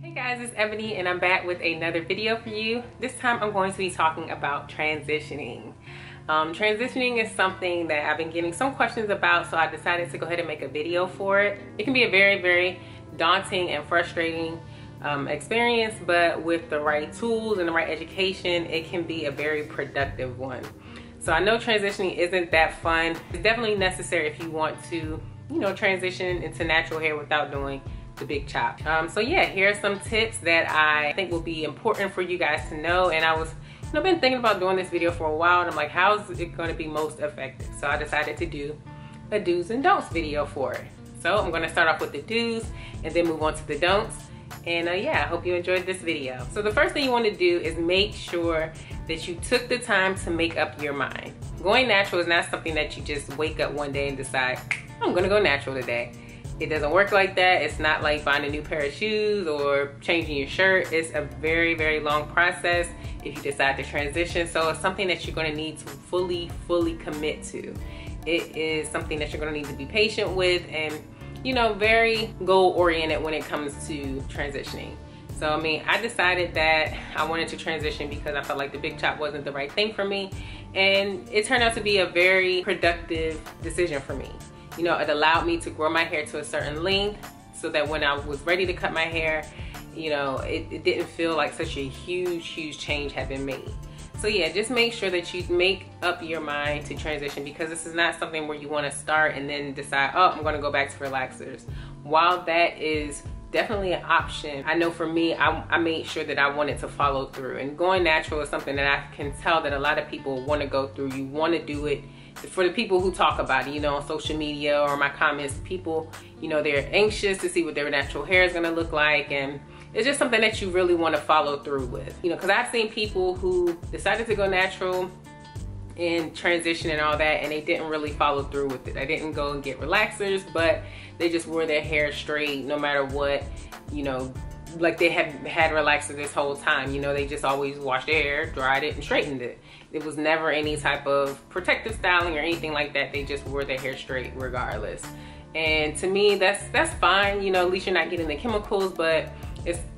Hey guys, it's Ebony and I'm back with another video for you. This time I'm going to be talking about transitioning. Transitioning is something that I've been getting some questions about, so I decided to go ahead and make a video for it. It can be a very daunting and frustrating experience, but with the right tools and the right education, it can be a very productive one. So I know transitioning isn't that fun. It's definitely necessary if you want to, transition into natural hair without doing the big chop. So yeah, here are some tips that I think will be important for you guys to know. And I was, been thinking about doing this video for a while, and I'm like, how is it going to be most effective? So I decided to do a do's and don'ts video for it. So I'm going to start off with the do's and then move on to the don'ts. And yeah, I hope you enjoyed this video. So the first thing you want to do is make sure that you took the time to make up your mind. Going natural is not something that you just wake up one day and decide, I'm going to go natural today. It doesn't work like that. It's not like buying a new pair of shoes or changing your shirt. It's a very long process if you decide to transition. So it's something that you're going to need to fully commit to. It is something that you're going to need to be patient with and, very goal oriented when it comes to transitioning. So, I decided that I wanted to transition because I felt like the big chop wasn't the right thing for me. And it turned out to be a very productive decision for me. It allowed me to grow my hair to a certain length so that when I was ready to cut my hair, it didn't feel like such a huge change had been made. So yeah, just make sure that you make up your mind to transition, because this is not something where you want to start and then decide, oh, I'm going to go back to relaxers. While that is definitely an option, I know for me, I made sure that I wanted to follow through. And going natural is something that I can tell that a lot of people want to go through. You want to do it. For the people who talk about it, on social media or my comments, people, they're anxious to see what their natural hair is going to look like. And it's just something that you really want to follow through with, because I've seen people who decided to go natural and transition and all that, and they didn't really follow through with it. They didn't go and get relaxers, but they just wore their hair straight no matter what, like they had relaxers this whole time. They just always washed their hair, dried it, and straightened it. It was never any type of protective styling or anything like that. They just wore their hair straight regardless. And to me, that's fine. At least you're not getting the chemicals, but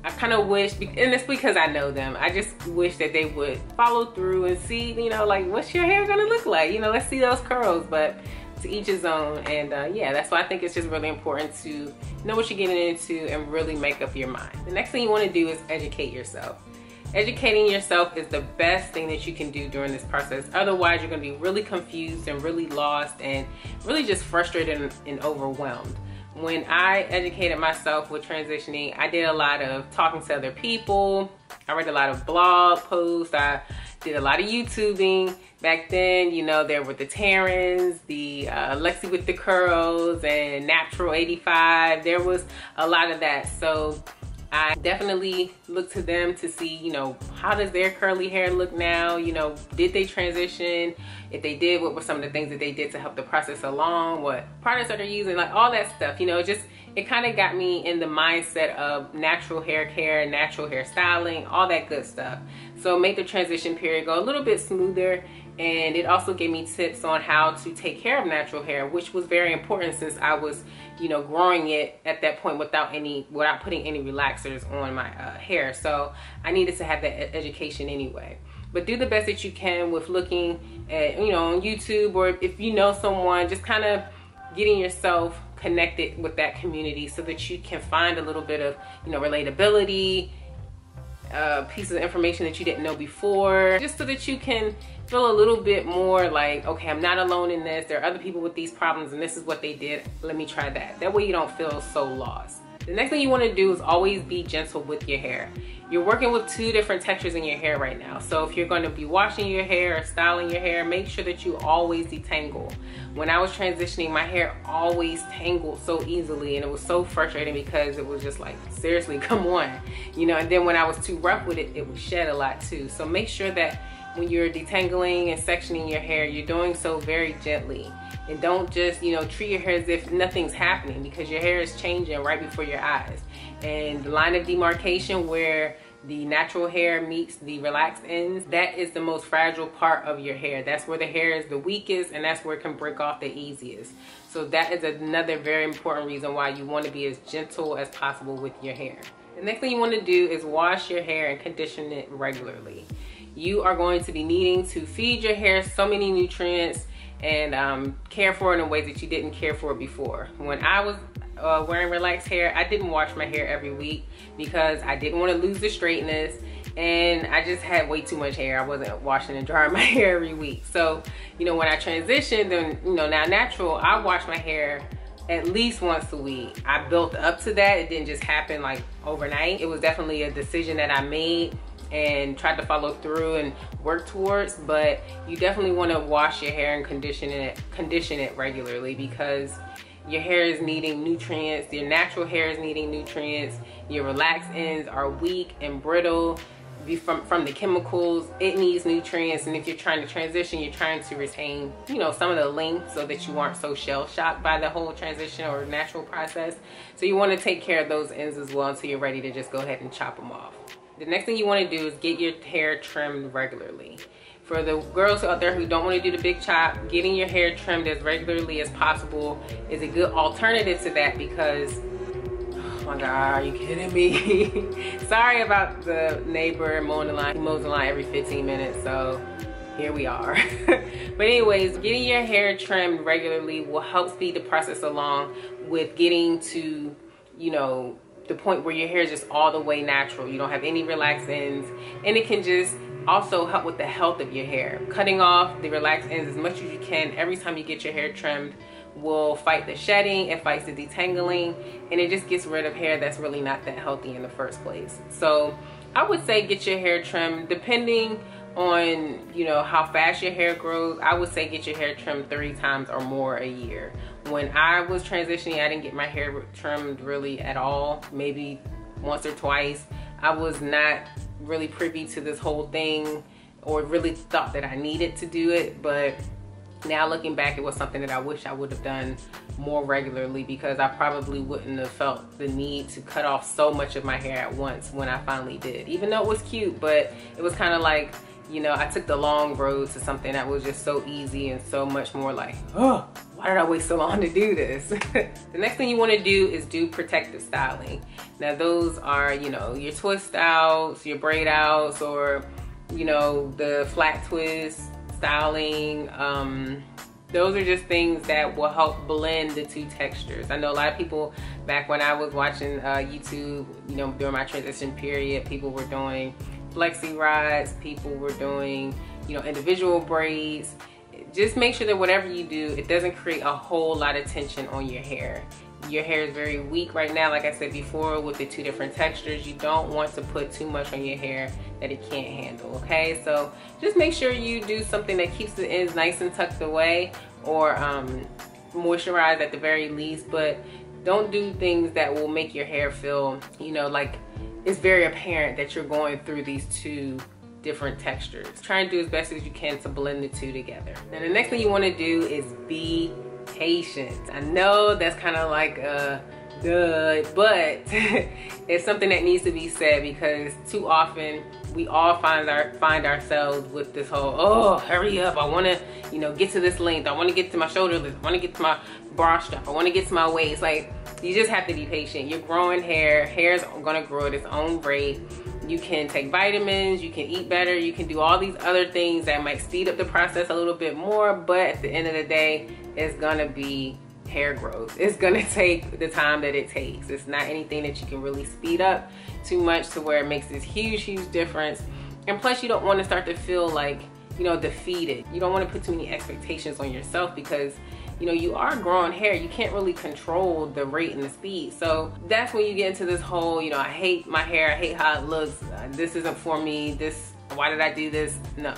I kind of wish, and it's because I know them, I just wish that they would follow through and see, like, what's your hair gonna look like? Let's see those curls, but to each his own. And yeah, that's why I think it's just really important to know what you're getting into and really make up your mind. The next thing you want to do is educate yourself. Educating yourself is the best thing that you can do during this process. Otherwise, you're going to be really confused and really lost and really just frustrated and overwhelmed. When I educated myself with transitioning, I did a lot of talking to other people. I read a lot of blog posts. I did a lot of YouTubing. Back then, there were the Tarens, the Lexi with the curls, and Natural 85. There was a lot of that. So I definitely look to them to see, how does their curly hair look now? Did they transition? If they did, what were some of the things that they did to help the process along? What products are they using? Like all that stuff, it kind of got me in the mindset of natural hair care, natural hair styling, all that good stuff. So make the transition period go a little bit smoother. And it also gave me tips on how to take care of natural hair, which was very important since I was, growing it at that point without putting any relaxers on my hair. So I needed to have that education anyway. But do the best that you can with looking at, on YouTube, or if you know someone, just kind of getting yourself connected with that community so that you can find a little bit of, relatability, pieces of information that you didn't know before, just so that you can feel a little bit more like, okay, I'm not alone in this. There are other people with these problems and this is what they did. Let me try that. That way you don't feel so lost. The next thing you want to do is always be gentle with your hair. You're working with two different textures in your hair right now. So if you're going to be washing your hair or styling your hair, make sure that you always detangle. When I was transitioning, my hair always tangled so easily, and it was so frustrating because it was just like, seriously, come on. And then when I was too rough with it, it would shed a lot too. So make sure that when you're detangling and sectioning your hair, you're doing so very gently. And don't just, treat your hair as if nothing's happening, because your hair is changing right before your eyes. And the line of demarcation where the natural hair meets the relaxed ends, that is the most fragile part of your hair. That's where the hair is the weakest, and that's where it can break off the easiest. So that is another very important reason why you want to be as gentle as possible with your hair. The next thing you want to do is wash your hair and condition it regularly. You are going to be needing to feed your hair so many nutrients and care for it in ways that you didn't care for it before. When I was wearing relaxed hair, I didn't wash my hair every week because I didn't want to lose the straightness, and I just had way too much hair. I wasn't washing and drying my hair every week. So, you know, when I transitioned and, you know, now natural, I wash my hair at least once a week. I built up to that. It didn't just happen like overnight. It was definitely a decision that I made and tried to follow through and work towards, but you definitely want to wash your hair and condition it regularly, because your hair is needing nutrients. Your natural hair is needing nutrients. Your relaxed ends are weak and brittle from the chemicals. It needs nutrients, and if you're trying to transition, you're trying to retain, you know, some of the length so that you aren't so shell shocked by the whole transition or natural process. So you want to take care of those ends as well until you're ready to just go ahead and chop them off. The next thing you want to do is get your hair trimmed regularly. For the girls out there who don't want to do the big chop, getting your hair trimmed as regularly as possible is a good alternative to that, because, oh my God, are you kidding me? Sorry about the neighbor mowing the line. He mows the line every 15 minutes, so here we are. But anyways, getting your hair trimmed regularly will help speed the process along with getting to, you know, the point where your hair is just all the way natural. You don't have any relaxed ends, and it can just also help with the health of your hair. Cutting off the relaxed ends as much as you can every time you get your hair trimmed will fight the shedding, it fights the detangling, and it just gets rid of hair that's really not that healthy in the first place. So I would say get your hair trimmed, depending on, you know, how fast your hair grows. I would say get your hair trimmed 3 times or more a year. When I was transitioning, I didn't get my hair trimmed really at all, maybe once or twice. I was not really privy to this whole thing or really thought that I needed to do it, but now looking back, it was something that I wish I would have done more regularly, because I probably wouldn't have felt the need to cut off so much of my hair at once when I finally did. Even though it was cute, but it was kind of like, you know, I took the long road to something that was just so easy and so much more like, oh, why did I wait so long to do this? The next thing you want to do is do protective styling. Now those are, you know, your twist outs, your braid outs, or, you know, the flat twist styling. Those are just things that will help blend the two textures. I know a lot of people, back when I was watching YouTube, you know, during my transition period, people were doing flexi rods, people were doing, you know, individual braids. Just make sure that whatever you do, it doesn't create a whole lot of tension on your hair. Your hair is very weak right now, like I said before, with the 2 different textures. You don't want to put too much on your hair that it can't handle, okay? So just make sure you do something that keeps the ends nice and tucked away, or moisturize at the very least, but don't do things that will make your hair feel, you know, like it's very apparent that you're going through these 2 different textures. Try and do as best as you can to blend the 2 together. Now the next thing you want to do is be patient. I know that's kind of like duh, but it's something that needs to be said, because too often we all find ourselves with this whole, oh, hurry up, I want to, you know, get to this length, I want to get to my shoulder length, I want to get to my bra strap, I want to get to my waist. Like, you just have to be patient. You're growing hair. Hair's gonna grow at its own rate. You can take vitamins, you can eat better, you can do all these other things that might speed up the process a little bit more, but at the end of the day, it's gonna be hair growth. It's gonna take the time that it takes. It's not anything that you can really speed up too much to where it makes this huge, huge difference. And plus, you don't want to start to feel like, you know, defeated. You don't want to put too many expectations on yourself, because, you know, you are growing hair. You can't really control the rate and the speed. So that's when you get into this whole, you know, I hate my hair, I hate how it looks, this isn't for me, why did I do this? No.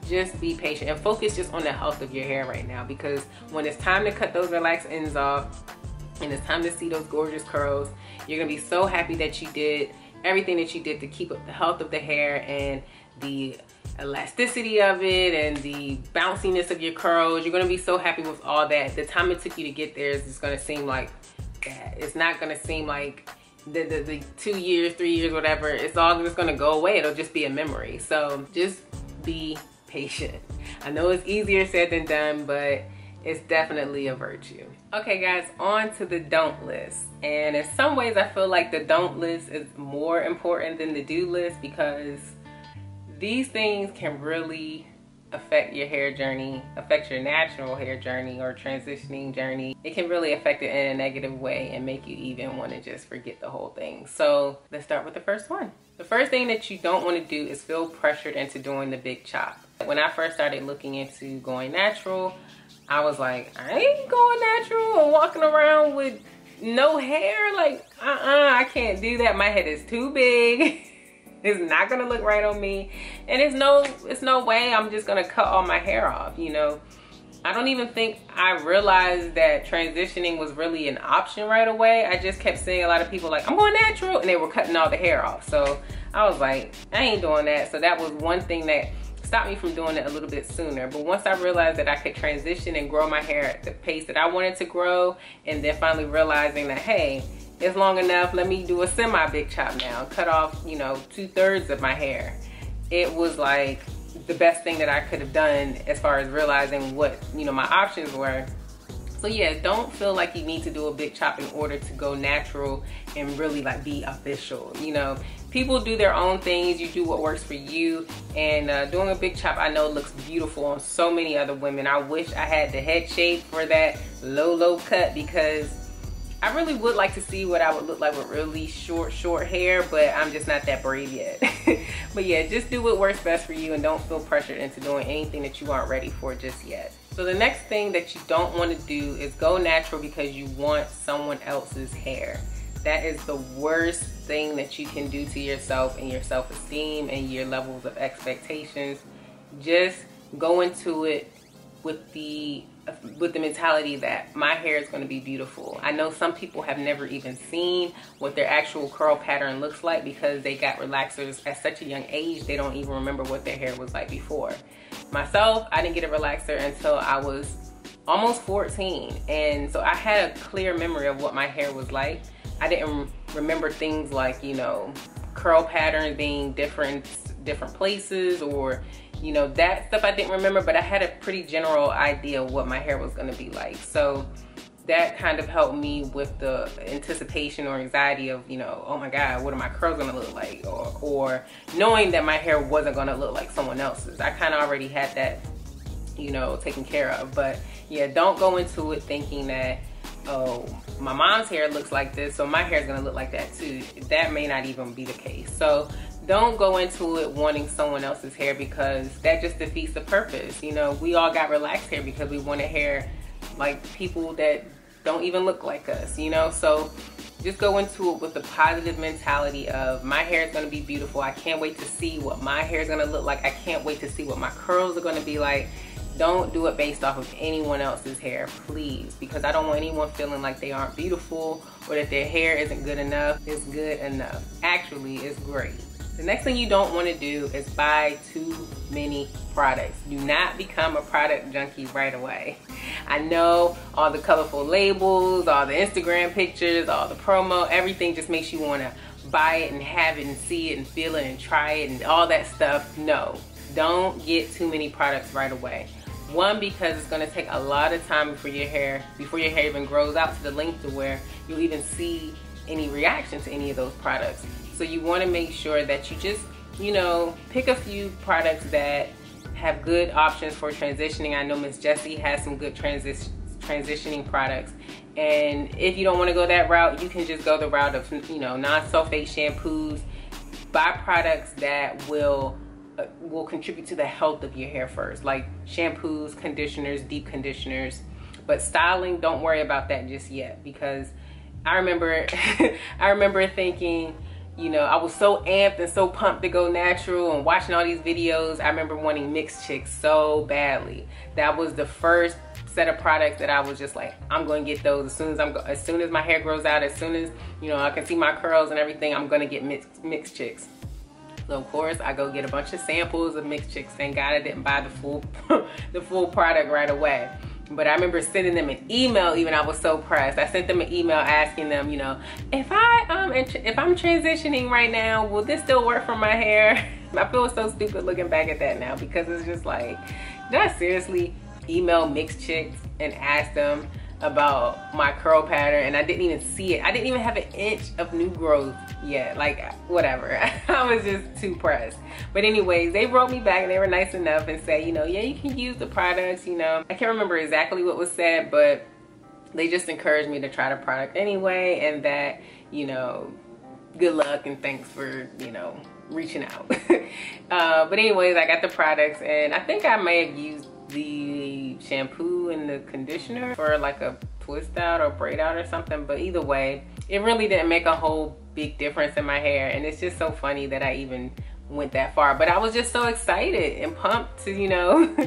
Just be patient and focus just on the health of your hair right now, because when it's time to cut those relaxed ends off and it's time to see those gorgeous curls, you're gonna be so happy that you did everything that you did to keep up the health of the hair and the elasticity of it and the bounciness of your curls. You're gonna be so happy with all that. The time it took you to get there is just gonna seem like that. It's not gonna seem like the 2 years, 3 years, whatever. It's all just gonna go away. It'll just be a memory. So just be patient. I know it's easier said than done, but it's definitely a virtue. Okay guys, on to the don't list. And in some ways I feel like the don't list is more important than the do list, because these things can really affect your hair journey, affect your natural hair journey or transitioning journey. It can really affect it in a negative way and make you even want to just forget the whole thing. So let's start with the first one. The first thing that you don't want to do is feel pressured into doing the big chop. When I first started looking into going natural, I was like, I ain't going natural and walking around with no hair. Like, I can't do that. My head is too big. It's not gonna look right on me. And it's no way I'm just gonna cut all my hair off, you know. I don't even think I realized that transitioning was really an option right away. I just kept seeing a lot of people like, I'm going natural, and they were cutting all the hair off. So I was like, I ain't doing that. So that was one thing that stopped me from doing it a little bit sooner. But once I realized that I could transition and grow my hair at the pace that I wanted to grow, and then finally realizing that, hey, it's long enough, let me do a semi big chop now, cut off, you know, 2/3 of my hair. It was like the best thing that I could have done as far as realizing what, you know, my options were. So yeah, don't feel like you need to do a big chop in order to go natural and really like be official. You know, people do their own things, you do what works for you. And doing a big chop, I know looks beautiful on so many other women. I wish I had the head shape for that low cut, because I really would like to see what I would look like with really short hair, but I'm just not that brave yet. But yeah, just do what works best for you and don't feel pressured into doing anything that you aren't ready for just yet. So the next thing that you don't want to do is go natural because you want someone else's hair. That is the worst thing that you can do to yourself and your self-esteem and your levels of expectations. Just go into it with the mentality that my hair is going to be beautiful. I know some people have never even seen what their actual curl pattern looks like because they got relaxers at such a young age they don't even remember what their hair was like before. Myself, I didn't get a relaxer until I was almost 14, and so I had a clear memory of what my hair was like. I didn't remember things like, you know, curl patterns being different places, or you know, that stuff I didn't remember, but I had a pretty general idea of what my hair was going to be like. So that kind of helped me with the anticipation or anxiety of, you know, oh my God, what are my curls going to look like? Or knowing that my hair wasn't going to look like someone else's. I kind of already had that, you know, taken care of. But yeah, don't go into it thinking that, oh, my mom's hair looks like this, so my hair is going to look like that too. That may not even be the case. So don't go into it wanting someone else's hair, because that just defeats the purpose. You know, we all got relaxed hair because we wanted hair like people that don't even look like us, you know? So just go into it with the positive mentality of, my hair is going to be beautiful. I can't wait to see what my hair is going to look like. I can't wait to see what my curls are going to be like. Don't do it based off of anyone else's hair, please, because I don't want anyone feeling like they aren't beautiful or that their hair isn't good enough. It's good enough. Actually, it's great. The next thing you don't want to do is buy too many products. Do not become a product junkie right away. I know all the colorful labels, all the Instagram pictures, all the promo, everything just makes you want to buy it and have it and see it and feel it and try it and all that stuff. No, don't get too many products right away. One, because it's going to take a lot of time before your hair even grows out to the length to where you'll even see any reaction to any of those products. So you want to make sure that you just, you know, pick a few products that have good options for transitioning. I know Miss Jessie has some good transitioning products. And if you don't want to go that route, you can just go the route of, you know, non-sulfate shampoos. Buy products that will contribute to the health of your hair first, like shampoos, conditioners, deep conditioners. But styling, don't worry about that just yet, because I remember thinking, you know, I was so amped and so pumped to go natural and watching all these videos. I remember wanting mixed chicks so badly. That was the first set of products that I was just like, I'm going to get those as soon as my hair grows out, as soon as, you know, I can see my curls and everything, I'm going to get mixed chicks. So of course I go get a bunch of samples of mixed chicks. Thank God I didn't buy the full product right away. But I remember sending them an email. Even I was so pressed. I sent them an email asking them, you know, if I'm transitioning right now, will this still work for my hair? I feel so stupid looking back at that now, because it's just like, did I seriously email mixed chicks and ask them, about my curl pattern, and I didn't even see it. I didn't even have an inch of new growth yet. Like, whatever. I was just too pressed. But anyways, they wrote me back and they were nice enough and said, you know, yeah, you can use the products, you know. I can't remember exactly what was said, but they just encouraged me to try the product anyway, and that, you know, good luck and thanks for, you know, reaching out. But anyways, I got the products, and I think I may have used the shampoo and the conditioner for like a twist out or braid out or something, but either way, it really didn't make a whole big difference in my hair. And it's just so funny that I even went that far, but I was just so excited and pumped to, you know,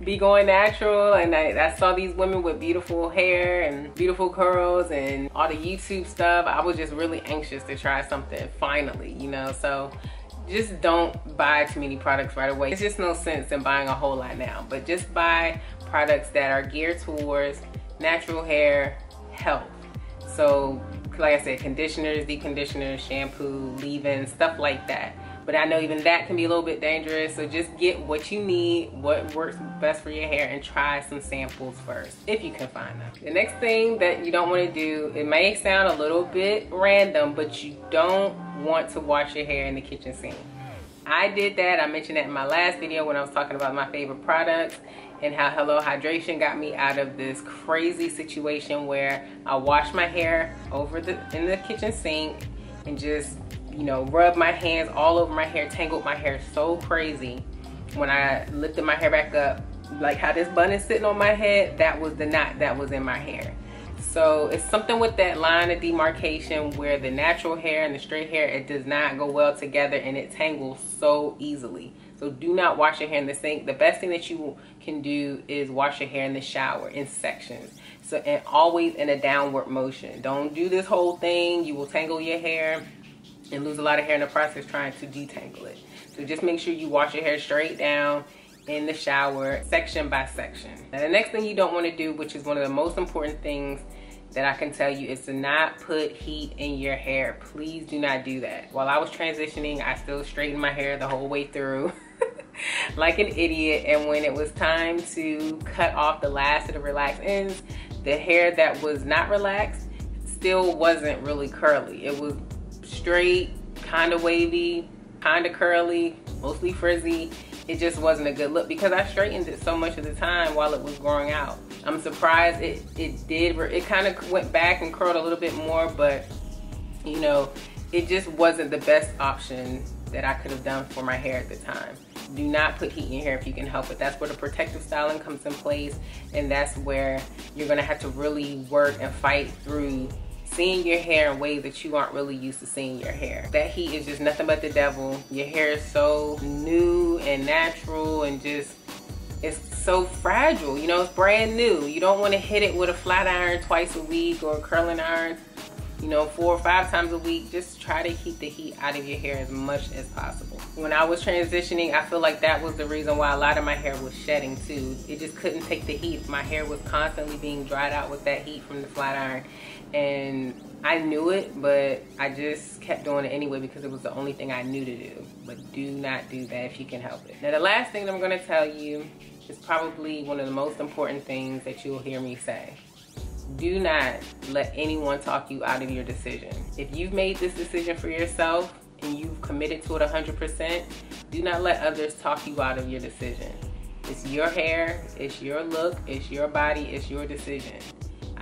be going natural. And I saw these women with beautiful hair and beautiful curls and all the YouTube stuff. I was just really anxious to try something finally, you know. So just don't buy too many products right away. There's just no sense in buying a whole lot now, but just buy products that are geared towards natural hair health. So like I said, conditioners, deep conditioners, shampoo, leave-ins, stuff like that. But I know even that can be a little bit dangerous, so just get what you need, what works best for your hair, and try some samples first, if you can find them. The next thing that you don't want to do, it may sound a little bit random, but you don't want to wash your hair in the kitchen sink. I did that. I mentioned that in my last video when I was talking about my favorite products and how Hello Hydration got me out of this crazy situation where I washed my hair in the kitchen sink and just, you know, rubbed my hands all over my hair, tangled my hair so crazy. When I lifted my hair back up, like how this bun is sitting on my head, that was the knot that was in my hair. So it's something with that line of demarcation where the natural hair and the straight hair, it does not go well together and it tangles so easily. So do not wash your hair in the sink. The best thing that you can do is wash your hair in the shower in sections. So, and always in a downward motion. Don't do this whole thing. You will tangle your hair and lose a lot of hair in the process trying to detangle it. So just make sure you wash your hair straight down in the shower, section by section. Now the next thing you don't want to do, which is one of the most important things that I can tell you, is to not put heat in your hair. Please do not do that. While I was transitioning, I still straightened my hair the whole way through like an idiot, and when it was time to cut off the last of the relaxed ends, the hair that was not relaxed still wasn't really curly. It was straight, kind of wavy, kind of curly, mostly frizzy. It just wasn't a good look because I straightened it so much of the time while it was growing out. I'm surprised it kind of went back and curled a little bit more, but you know, it just wasn't the best option that I could have done for my hair at the time. Do not put heat in your hair if you can help it. That's where the protective styling comes in place, and that's where you're gonna have to really work and fight through seeing your hair in ways that you aren't really used to seeing your hair. That heat is just nothing but the devil. Your hair is so new and natural and just, it's so fragile. You know, it's brand new. You don't want to hit it with a flat iron twice a week or a curling iron, you know, 4 or 5 times a week. Just try to keep the heat out of your hair as much as possible. When I was transitioning, I feel like that was the reason why a lot of my hair was shedding too. It just couldn't take the heat. My hair was constantly being dried out with that heat from the flat iron. And I knew it, but I just kept doing it anyway because it was the only thing I knew to do. But do not do that if you can help it. Now the last thing that I'm gonna tell you is probably one of the most important things that you'll hear me say. Do not let anyone talk you out of your decision. If you've made this decision for yourself and you've committed to it 100%, do not let others talk you out of your decision. It's your hair, it's your look, it's your body, it's your decision.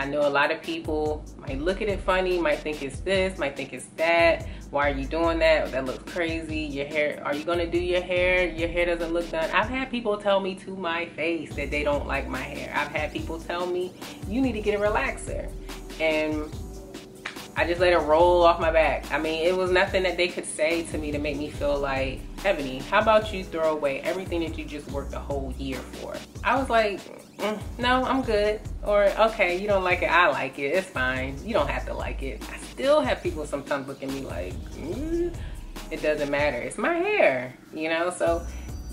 I know a lot of people might look at it funny, might think it's this, might think it's that. Why are you doing that? That looks crazy. Your hair, are you gonna do your hair? Your hair doesn't look done. I've had people tell me to my face that they don't like my hair. I've had people tell me, you need to get a relaxer. And I just let it roll off my back. I mean, it was nothing that they could say to me to make me feel like, Ebony, how about you throw away everything that you just worked a whole year for? I was like, no, I'm good. Or, okay, you don't like it, I like it, it's fine. You don't have to like it. I still have people sometimes look at me like, it doesn't matter, it's my hair, you know? So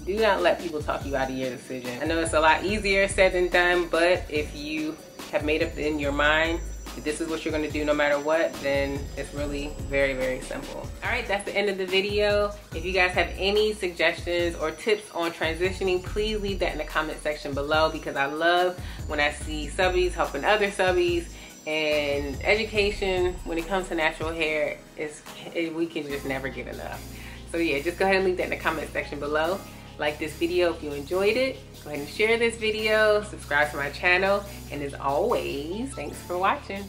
do not let people talk you out of your decision. I know it's a lot easier said than done, but if you have made up in your mind if this is what you're gonna do no matter what, then it's really very, very simple. All right, that's the end of the video. If you guys have any suggestions or tips on transitioning, please leave that in the comment section below, because I love when I see subbies helping other subbies. And education when it comes to natural hair we can just never get enough. So yeah, just go ahead and leave that in the comment section below. Like this video if you enjoyed it. Go ahead and share this video, subscribe to my channel, and as always, thanks for watching.